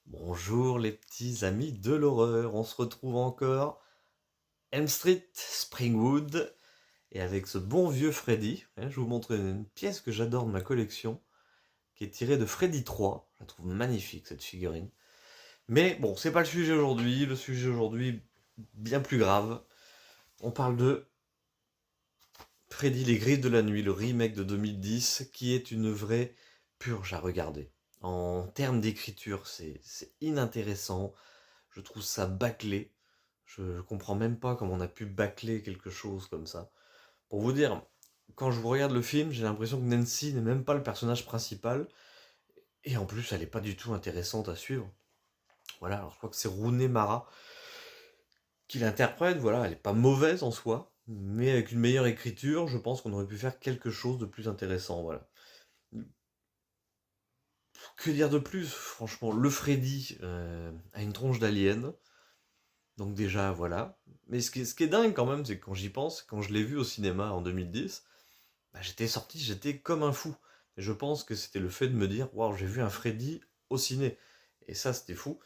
Bonjour les petits amis de l'horreur, on se retrouve encore Elm Street, Springwood, et avec ce bon vieux Freddy, je vous montre une pièce que j'adore de ma collection, qui est tirée de Freddy 3, je la trouve magnifique cette figurine. Mais bon, c'est pas le sujet aujourd'hui bien plus grave, on parle de Freddy les Griffes de la Nuit, le remake de 2010, qui est une vraie purge à regarder. En termes d'écriture, c'est inintéressant, je trouve ça bâclé. Je comprends même pas comment on a pu bâcler quelque chose comme ça. Pour vous dire, quand je regarde le film, j'ai l'impression que Nancy n'est même pas le personnage principal. Et en plus, elle est pas du tout intéressante à suivre. Voilà, alors je crois que c'est Rooney Mara qui l'interprète. Voilà, elle est pas mauvaise en soi. Mais avec une meilleure écriture, je pense qu'on aurait pu faire quelque chose de plus intéressant. Voilà. Que dire de plus? Franchement, le Freddy a une tronche d'alien. Donc déjà, voilà. Mais ce qui est dingue quand même, c'est que quand j'y pense, quand je l'ai vu au cinéma en 2010, bah, j'étais sorti, j'étais comme un fou. Et je pense que c'était le fait de me dire, waouh, j'ai vu un Freddy au ciné. Et ça, c'était fou.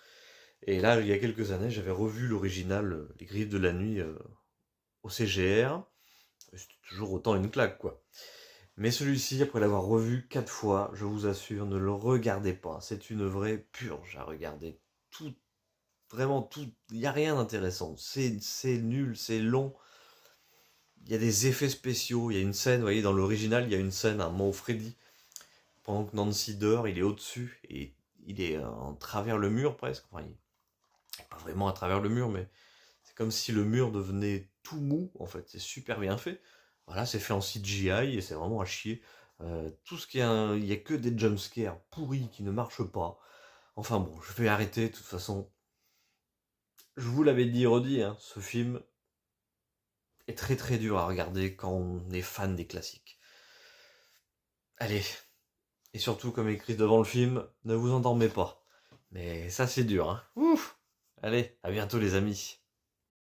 Et là, il y a quelques années, j'avais revu l'original, Les Griffes de la Nuit, au CGR. Et c'était toujours autant une claque, quoi. Mais celui-ci, après l'avoir revu 4 fois, je vous assure, ne le regardez pas. C'est une vraie purge à regarder. Tout, vraiment tout, il n'y a rien d'intéressant. C'est nul, c'est long. Il y a des effets spéciaux. Il y a une scène, vous voyez, dans l'original, il y a une scène, un moment où Freddy, pendant que Nancy dort, il est au-dessus et il est en travers le mur presque. Enfin, il est pas vraiment à travers le mur, mais c'est comme si le mur devenait tout mou. En fait, c'est super bien fait. Voilà, c'est fait en CGI et c'est vraiment à chier. Tout ce qui est il y a que des jumpscares pourris qui ne marchent pas. Enfin bon, je vais arrêter. De toute façon, je vous l'avais dit et redit, hein, ce film est très très dur à regarder quand on est fan des classiques. Allez, et surtout comme écrit devant le film, ne vous endormez pas. Mais ça c'est dur, hein. Ouf. Allez, à bientôt les amis.